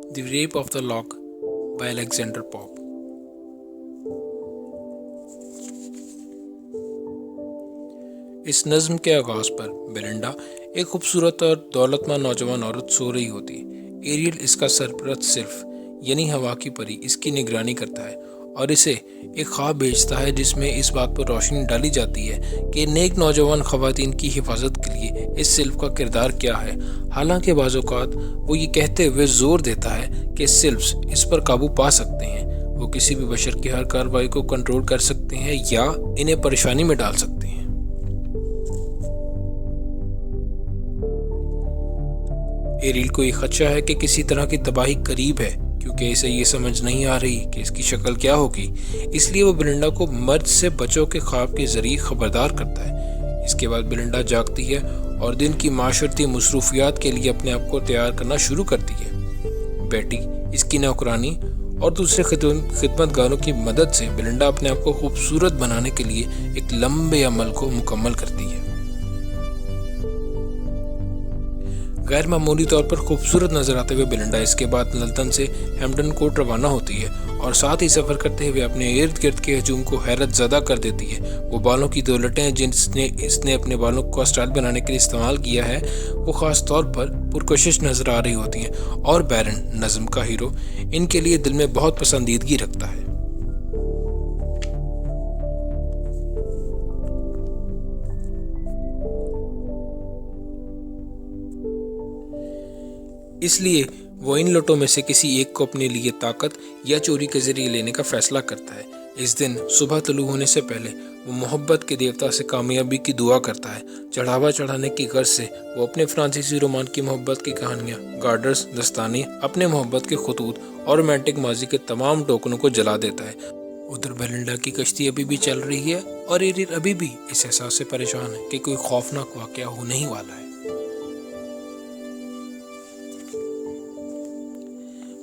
The Rape of the Lock by Alexander Pope. इस नज़्म के आगाज़ पर बेलिंडा एक खूबसूरत और दौलतमंद नौजवान औरत सो रही होती है। एरियल इसका सरपरस्त सिर्फ यानी हवा की परी इसकी निगरानी करता है और इसे एक ख्वाब भेजता है जिसमें इस बात पर रोशनी डाली जाती है कि नेक नौजवान ख़वातीन की हिफाजत के लिए इस सिल्फ का किरदार क्या है। हालांकि बाज़ औक़ात वो ये कहते हुए ज़ोर देता है कि सिल्फ्स इस पर काबू पा सकते हैं, वो किसी भी बशर की हर कार्रवाई को कंट्रोल कर सकते हैं या इन्हें परेशानी में डाल सकते हैं। एरियल को ये खदशा है कि किसी तरह की तबाही करीब है, क्योंकि इसे ये समझ नहीं आ रही कि इसकी शक्ल क्या होगी। इसलिए वो बेलिंडा को मर्द से बच्चों के ख्वाब के जरिए खबरदार करता है। इसके बाद बेलिंडा जागती है और दिन की माशरती मसरूफियात के लिए अपने आप को तैयार करना शुरू करती है। बेटी, इसकी नौकरानी और दूसरे खिदमतगारों की मदद से बेलिंडा अपने आप को खूबसूरत बनाने के लिए एक लंबे अमल को मुकम्मल करती है। गैर मामूली तौर पर खूबसूरत नजर आते हुए बेलिंडा इसके बाद लंदन से हैम्पटन कोर्ट रवाना होती है और साथ ही सफ़र करते हुए अपने इर्द गिर्द के हजूम को हैरत ज़दा कर देती है। वो बालों की दो लटें जिसने इसने अपने बालों को स्टाइल बनाने के लिए इस्तेमाल किया है वो ख़ास तौर पर पुरकशिश नज़र आ रही होती हैं और बैरन, नज़्म का हीरो, इनके लिए दिल में बहुत पसंदीदगी रखता है। इसलिए वो इन लटों में से किसी एक को अपने लिए ताकत या चोरी के जरिए लेने का फैसला करता है। इस दिन सुबह तुलू होने से पहले वो मोहब्बत के देवता से कामयाबी की दुआ करता है। चढ़ावा चढ़ाने की गर्ज से वो अपने फ्रांसीसी रोमान की मोहब्बत की कहानियाँ, गार्डर्स, दस्ताने, अपने मोहब्बत के खतूत और रोमांटिक माजी के तमाम टोकनों को जला देता है। उधर बेलिंडा की कश्ती अभी भी चल रही है और एरियल अभी भी इस एहसास से परेशान है कि कोई खौफनाक वाक़या होने ही वाला है।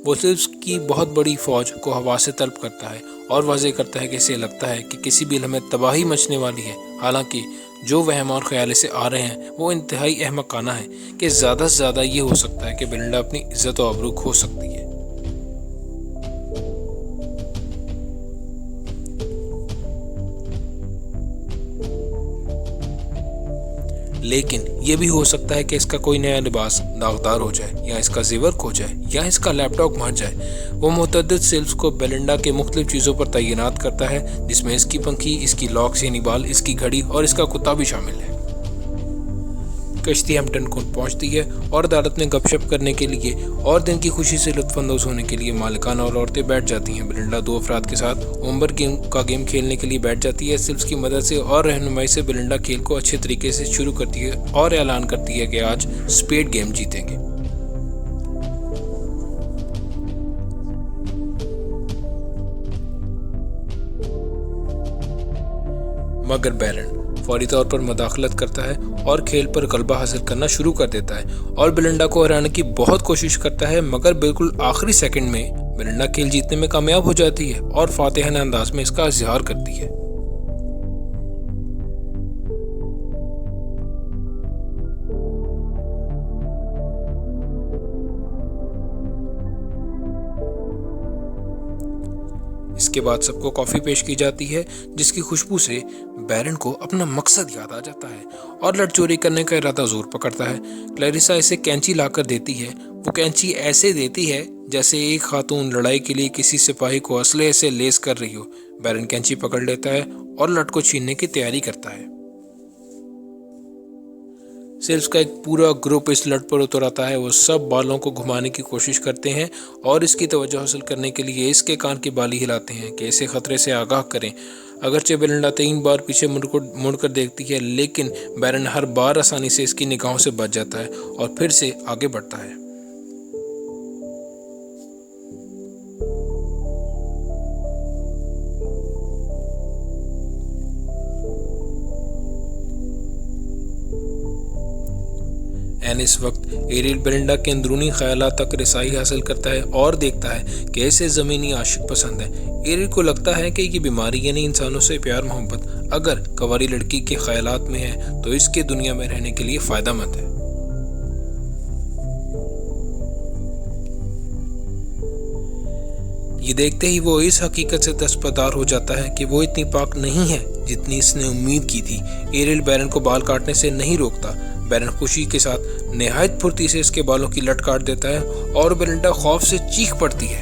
वो सिल्फ्स की बहुत बड़ी फौज को हवा से तलब करता है और वाज़ेह करता है कि इसे लगता है कि किसी भी लम्हे तबाही मचने वाली है। हालांकि जो वहम और ख्याल इसे आ रहे हैं वो इंतहाई अहमकाना है कि ज़्यादा से ज़्यादा ये हो सकता है कि बेलिंडा अपनी इज्जत और आबरू खो सकती है। लेकिन ये भी हो सकता है कि इसका कोई नया लिबास दागदार हो जाए या इसका जेवर खो जाए या इसका लैपटॉप मर जाए। वो मुतअद्दिद सिल्फ्स को बेलिंडा के मुख्तलिफ चीज़ों पर तैनात करता है, जिसमें इसकी पंखी, इसकी लॉक्स यानी बाल, इसकी घड़ी और इसका कुत्ता भी शामिल है। कश्ती हैम्पटन कोर्ट पहुंचती है और अदालत में गपशप करने के लिए और दिन की खुशी से लुत्फानंदोज़ होने के लिए मालिकान और औरतें बैठ जाती हैं। बेलिंडा दो अफराद के साथ ओम्बर गेम खेलने के लिए बैठ जाती है। सिल्फ्स की मदद से और रहनुमाई से बेलिंडा खेल को अच्छे तरीके से शुरू करती है और ऐलान करती है कि आज स्पेड गेम जीतेंगे। मगर बैरन फौरी तौर पर मदाखलत करता है और खेल पर गलबा हासिल करना शुरू कर देता है और बेलिंडा को हराने की बहुत कोशिश करता है, मगर बिल्कुल आखिरी सेकंड में बेलिंडा खेल जीतने में कामयाब हो जाती है और फातिहाना अंदाज में इसका इज़हार करती है। इसके बाद सबको कॉफ़ी पेश की जाती है, जिसकी खुशबू से बैरन को अपना मकसद याद आ जाता है और लट चोरी करने का इरादा जोर पकड़ता है। क्लैरिसा इसे कैंची लाकर देती है। वो कैंची ऐसे देती है जैसे एक खातून लड़ाई के लिए किसी सिपाही को असलहे से लेस कर रही हो। बैरन कैंची पकड़ लेता है और लट को छीनने की तैयारी करता है। सिल्फ्स का एक पूरा ग्रुप इस लट पर उतर आता है। वो सब बालों को घुमाने की कोशिश करते हैं और इसकी तवज्जो हासिल करने के लिए इसके कान की बाली हिलाते हैं कि इसे खतरे से आगाह करें। अगरचे बेलिंडा 3 बार पीछे मुड़कर देखती है, लेकिन बैरन हर बार आसानी से इसकी निगाहों से बच जाता है और फिर से आगे बढ़ता है। एन इस वक्त एरियल बेलिंडा के अंदरूनी ख्यालात तक रसाई हासिल करता है और देखता है कि इसे ज़मीनी आशिक पसंद है। एरियल को लगता है कि ये बीमारी यानी इंसानों से प्यार मोहब्बत अगर कंवारी लड़की के ख्यालात में है तो इसके दुनिया में रहने के लिए फ़ायदा मंद है। یہ دیکھتے ہی وہ اس حقیقت سے دستبردار ہو جاتا ہے کہ وہ اتنی پاک نہیں ہے جتنی اس نے امید کی تھی۔ ایریل بیرن کو بال کاٹنے سے نہیں روکتا۔ بیرن خوشی کے ساتھ نہایت پھرتی سے اس کے بالوں کی لٹ کاٹ دیتا ہے اور بیلنڈا خوف سے چیخ پڑتی ہے۔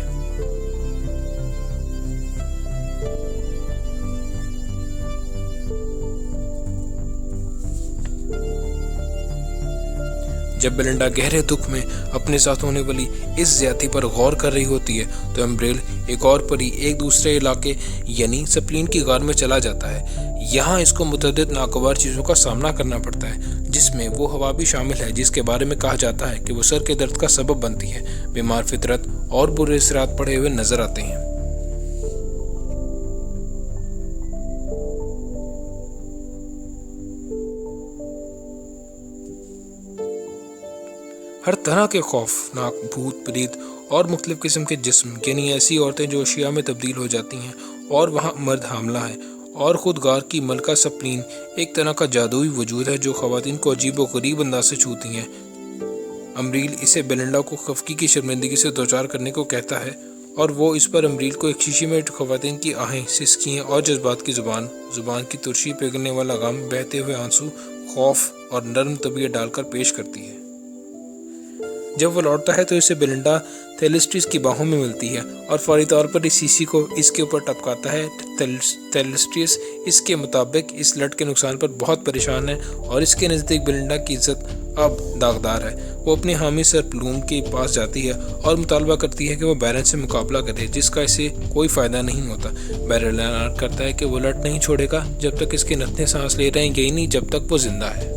جب بیلنڈا گہرے دکھ میں اپنے ساتھ ہونے والی اس زیادتی پر غور کر رہی ہوتی ہے تو امبریل ایک اور پری ایک دوسرے علاقے یعنی سپلین کی غار میں چلا جاتا ہے۔ یہاں اس کو متعدد ناگوار چیزوں کا سامنا کرنا پڑتا ہے، جس میں وہ ہوا بھی شامل ہے جس کے بارے میں کہا جاتا ہے کہ وہ سر کے درد کا سبب بنتی ہے۔ بیمار فطرت اور برے اثرات پڑے ہوئے نظر آتے ہیں۔ ہر طرح کے خوفناک بھوت پریت اور مختلف قسم کے جسم یعنی ایسی عورتیں جو اشیاء میں تبدیل ہو جاتی ہیں اور وہاں مرد حاملہ ہے اور خود غار کی ملکہ سپلین ایک طرح کا جادوئی وجود ہے جو خواتین کو عجیب و غریب انداز سے چھوتی ہیں۔ امبریل اسے بیلنڈا کو خفگی کی شرمندگی سے دوچار کرنے کو کہتا ہے اور وہ اس پر امبریل کو ایک شیشے میں خواتین کی آہیں، سسکیاں اور جذبات کی زبان کی ترشی، پگھلنے والا غم، بہتے ہوئے آنسو، خوف اور نرم طبیعت ڈال کر پیش کرتی ہے۔ جب وہ لوٹتا ہے تو اسے بیلنڈا تھیلسٹریس کی باہوں میں ملتی ہے اور فوری طور پر اس شیشی کو اس کے اوپر ٹپکاتا ہے۔ تھیلسٹریس اس کے مطابق اس لٹ کے نقصان پر بہت پریشان ہے اور اس کے نزدیک بیلنڈا کی عزت اب داغدار ہے۔ وہ اپنے حامی سر پلوم کے پاس جاتی ہے اور مطالبہ کرتی ہے کہ وہ بیرن سے مقابلہ کرے، جس کا اسے کوئی فائدہ نہیں ہوتا۔ بیرن اعلان کرتا ہے کہ وہ لٹ نہیں چھوڑے گا جب تک اس کے نتنے سانس لے رہے ہیں، یہی نہیں جب تک وہ زندہ ہے۔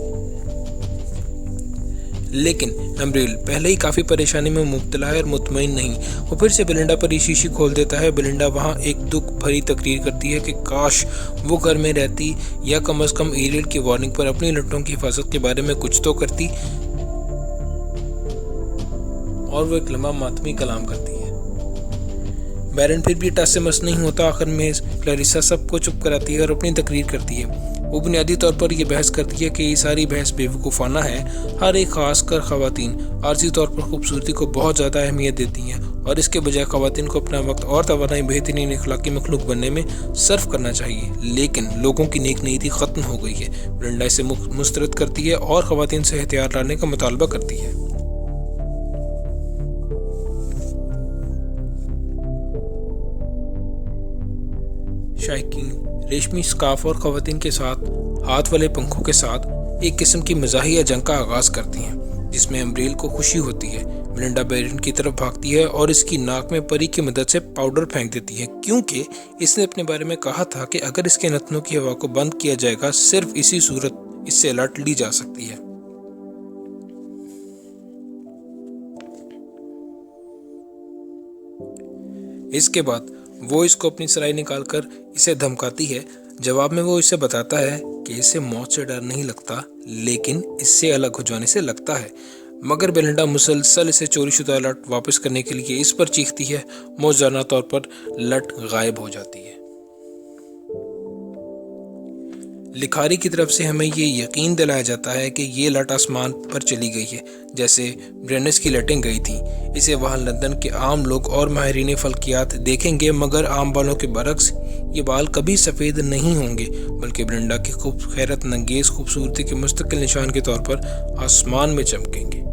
لیکن امبریل پہلے ہی کافی پریشانی میں مبتلا ہے اور مطمئن نہیں۔ وہ پھر سے بیلنڈا پر یہ شیشی کھول دیتا ہے۔ بیلنڈا وہاں ایک دکھ بھری تقریر کرتی ہے کہ کاش وہ گھر میں رہتی یا کم از کم ایریل کی وارننگ پر اپنی لٹوں کی حفاظت کے بارے میں کچھ تو کرتی، اور وہ ایک لمحہ ماتمی کلام کرتی ہے۔ بیرن پھر بھی ٹس سے مس نہیں ہوتا۔ آخر میں کلیریسا سب کو چپ کراتی ہے اور اپنی تقریر کرتی ہے۔ وہ بنیادی طور پر یہ بحث کرتی ہے کہ یہ ساری بحث بے وقوفانہ ہے۔ ہر ایک، خاص کر خواتین، عارضی طور پر خوبصورتی کو بہت زیادہ اہمیت دیتی ہیں اور اس کے بجائے خواتین کو اپنا وقت اور توانائی بہترین اخلاقی مخلوق بننے میں صرف کرنا چاہیے۔ لیکن لوگوں کی نیک نیتی ختم ہو گئی ہے۔ بیلنڈا اسے مسترد کرتی ہے اور خواتین سے احتیاط لانے کا مطالبہ کرتی ہے۔ شائقین ریشمی سکارف اور خواتین کے ساتھ ہاتھ والے پنکھوں کے ساتھ ایک قسم کی مزاحیہ جنگ کا آغاز کرتی ہیں، جس میں امبریل کو خوشی ہوتی ہے۔ بیلنڈا بیرن کی طرف بھاگتی ہے اور اس کی ناک میں پری کی مدد سے پاؤڈر پھینک دیتی ہے، کیونکہ اس نے اپنے بارے میں کہا تھا کہ اگر اس کے نتنوں کی ہوا کو بند کیا جائے گا، صرف اسی صورت اس سے لٹ لی جا سکتی ہے۔ اس کے بعد وہ اس کو اپنی سلائی نکال کر اسے دھمکاتی ہے۔ جواب میں وہ اسے بتاتا ہے کہ اسے موت سے ڈر نہیں لگتا، لیکن اس سے الگ ہو جانے سے لگتا ہے۔ مگر بیلنڈا مسلسل اسے چوری شدہ لٹ واپس کرنے کے لیے اس پر چیختی ہے۔ موجزانہ طور پر لٹ غائب ہو جاتی ہے۔ لکھاری کی طرف سے ہمیں یہ یقین دلایا جاتا ہے کہ یہ لٹ آسمان پر چلی گئی ہے، جیسے برینس کی لٹیں گئی تھیں۔ اسے وہاں لندن کے عام لوگ اور ماہرین فلکیات دیکھیں گے، مگر عام بالوں کے برعکس یہ بال کبھی سفید نہیں ہوں گے، بلکہ بیلنڈا کی حیرت انگیز خوبصورتی کے مستقل نشان کے طور پر آسمان میں چمکیں گے۔